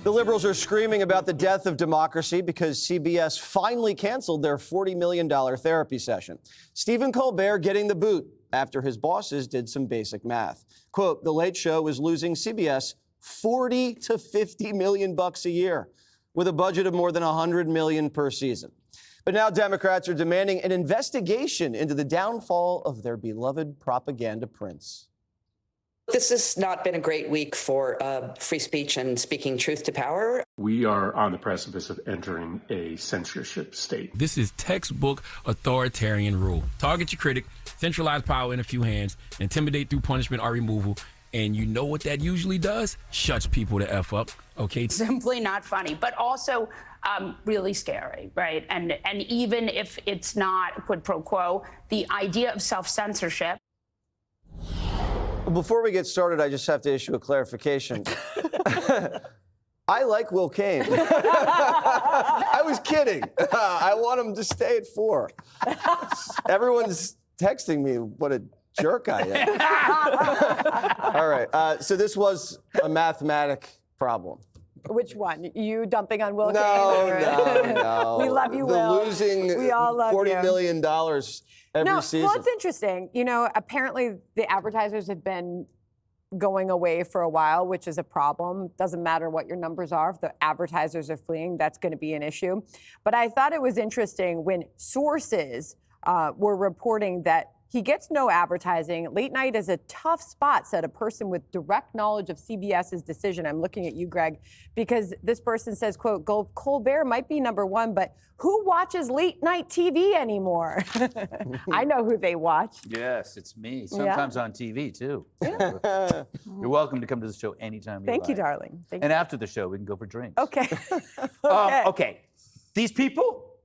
The liberals are screaming about the death of democracy because CBS finally canceled their $40 million therapy session. Stephen Colbert getting the boot after his bosses did some basic math. Quote, The Late Show is losing CBS $40 to $50 million bucks a year with a budget of more than $100 million per season. But now Democrats are demanding an investigation into the downfall of their beloved propaganda prince. This has not been a great week for free speech and speaking truth to power. We are on the precipice of entering a censorship state. This is textbook authoritarian rule. Target your critic, centralize power in a few hands, intimidate through punishment or removal. And you know what that usually does? Shuts people the F up, okay? Simply not funny, but also really scary, right? And even if it's not quid pro quo, the idea of self-censorship. Before we get started, I just have to issue a clarification. I like Will Cain. I was kidding. I want him to stay at 4. Everyone's texting me what a jerk I am. All right. So this was a mathematic problem. Which one? You dumping on Will Cain? No. We love you, Will. Losing we all love $40 million every season. Well, it's interesting. You know, apparently the advertisers have been going away for a while, which is a problem. Doesn't matter what your numbers are. If the advertisers are fleeing, that's going to be an issue. But I thought it was interesting when sources were reporting that he gets no advertising. Late night is a tough spot, said a person with direct knowledge of CBS's decision. I'm looking at you, Greg, because this person says, quote, Colbert might be number one, but who watches late night TV anymore? I know who they watch. Yes, it's me. Sometimes on TV, too. Yeah. You're welcome to come to the show anytime you like. Thank you, darling. Thank and you. after the show, we can go for drinks. Okay. Okay. These people,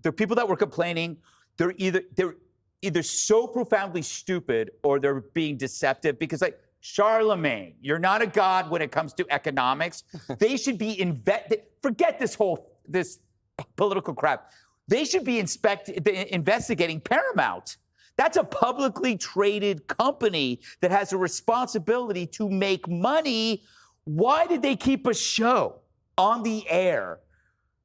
they're people that were complaining. They're either so profoundly stupid or they're being deceptive because, like, Charlemagne, you're not a god when it comes to economics. They should be forget this political crap. They should be investigating Paramount. That's a publicly traded company that has a responsibility to make money. Why did they keep a show on the air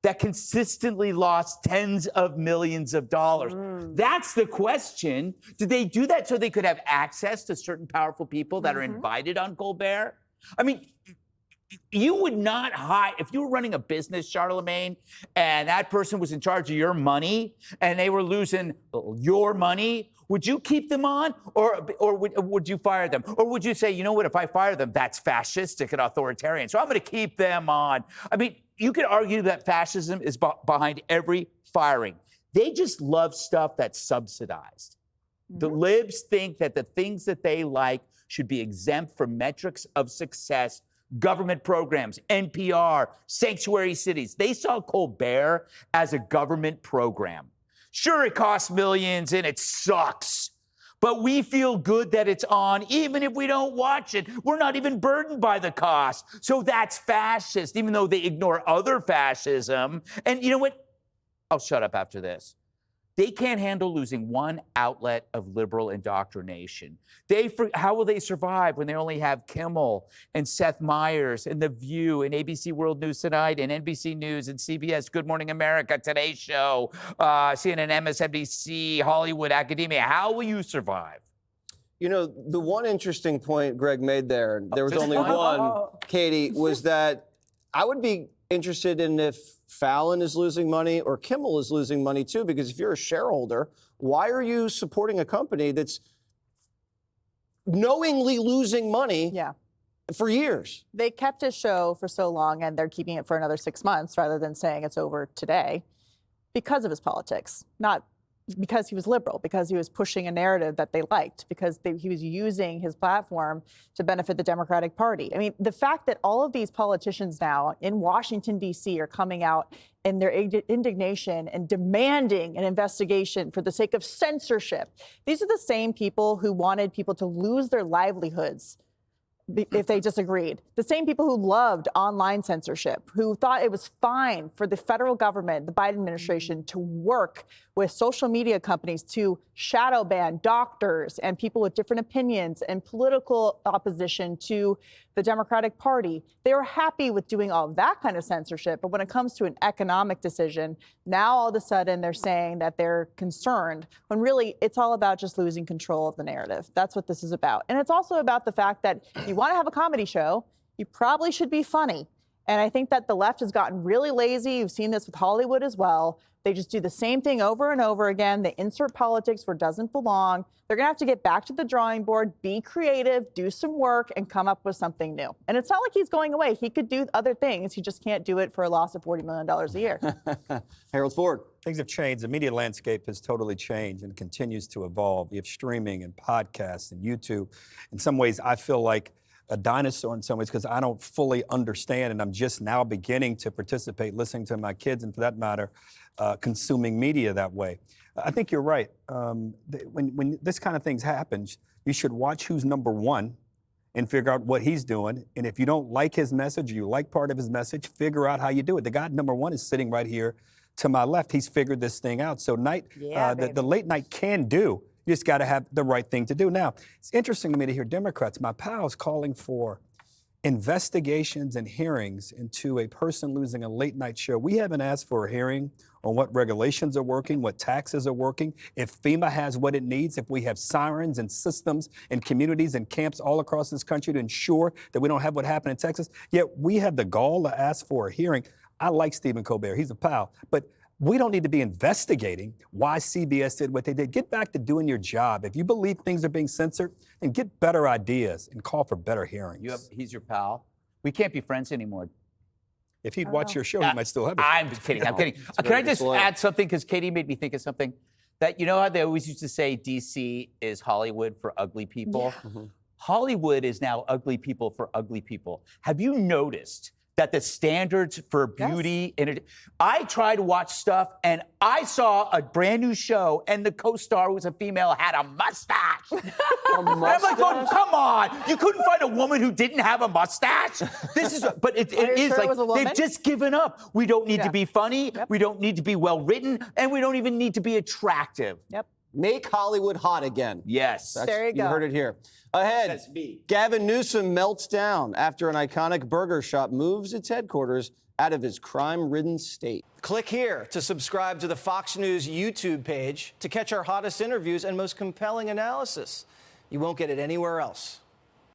that consistently lost tens of millions of dollars? That's the question. Did they do that so they could have access to certain powerful people that are invited on Colbert? I mean, you would not hide, if you were running a business, Charlemagne, and that person was in charge of your money and they were losing your money, would you keep them on or would you fire them? Or would you say, you know what, if I fire them, that's fascistic and authoritarian, so I'm going to keep them on? I mean, you could argue that fascism is behind every firing. They just love stuff that's subsidized. The libs think that the things that they like should be exempt from metrics of success, government programs, NPR, sanctuary cities. They saw Colbert as a government program. Sure, it costs millions and it sucks, but we feel good that it's on, even if we don't watch it. We're not even burdened by the cost. So that's fascist, even though they ignore other fascism. And you know what? I'll shut up after this. They can't handle losing one outlet of liberal indoctrination. How will they survive when they only have Kimmel and Seth Meyers and The View and ABC World News Tonight and NBC News and CBS Good Morning America, Today Show, CNN, MSNBC, Hollywood, Academia? How will you survive? You know, the one interesting point Greg made there was only one, Katie, was that I would be interested in if Fallon is losing money or Kimmel is losing money too, because if you're a shareholder, why are you supporting a company that's knowingly losing money for years? They kept his show for so long and they're keeping it for another 6 months rather than saying it's over today because of his politics, not because he was liberal, because he was pushing a narrative that they liked, because he was using his platform to benefit the Democratic Party. I mean, the fact that all of these politicians now in Washington, D.C. are coming out in their indignation and demanding an investigation for the sake of censorship. These are the same people who wanted people to lose their livelihoods if they disagreed. The same people who loved online censorship, who thought it was fine for the federal government, the Biden administration, to work with social media companies to shadow ban doctors and people with different opinions and political opposition to the Democratic Party. They were happy with doing all of that kind of censorship. But when it comes to an economic decision, now all of a sudden they're saying that they're concerned when really it's all about just losing control of the narrative. That's what this is about. And it's also about the fact that if you want to have a comedy show, you probably should be funny. And I think that the left has gotten really lazy. You've seen this with Hollywood as well. They just do the same thing over and over again. They insert politics where it doesn't belong. They're going to have to get back to the drawing board, be creative, do some work, and come up with something new. And it's not like he's going away. He could do other things. He just can't do it for a loss of $40 million a year. Harold Ford. Things have changed. The media landscape has totally changed and continues to evolve. You have streaming and podcasts and YouTube. In some ways, I feel like a dinosaur in some ways because I don't fully understand, and I'm just now beginning to participate, listening to my kids, and for that matter, consuming media that way. I think you're right. When this kind of things happens, you should watch who's number one and figure out what he's doing. And if you don't like his message or you like part of his message, figure out how you do it. The guy number one is sitting right here to my left. He's figured this thing out. So the late night can do. You just got to have the right thing to do. Now, it's interesting to me to hear Democrats, my pals, calling for investigations and hearings into a person losing a late night show. We haven't asked for a hearing on what regulations are working, what taxes are working, if FEMA has what it needs, if we have sirens and systems and communities and camps all across this country to ensure that we don't have what happened in Texas. Yet we have the gall to ask for a hearing. I like Stephen Colbert. He's a pal. But we don't need to be investigating why CBS did what they did. Get back to doing your job. If you believe things are being censored, then get better ideas and call for better hearings. He's your pal. We can't be friends anymore. If he'd watch your show, he might still have it. I'm kidding. I'm kidding. Can I just add something? Because Katie made me think of something. That, you know how they always used to say DC is Hollywood for ugly people? Yeah. Hollywood is now ugly people for ugly people. Have you noticed that the standards for beauty, I try to watch stuff and I saw a brand new show and the co-star who was a female had a mustache. And I'm like, oh, come on. You couldn't find a woman who didn't have a mustache? This is, but it is like, they've just given up. We don't need to be funny. Yep. We don't need to be well written. And we don't even need to be attractive. Yep. Make Hollywood hot again. Yes. There you go. You heard it here. Ahead, That's me. Gavin Newsom melts down after an iconic burger shop moves its headquarters out of his crime-ridden state. Click here to subscribe to the Fox News YouTube page to catch our hottest interviews and most compelling analysis. You won't get it anywhere else.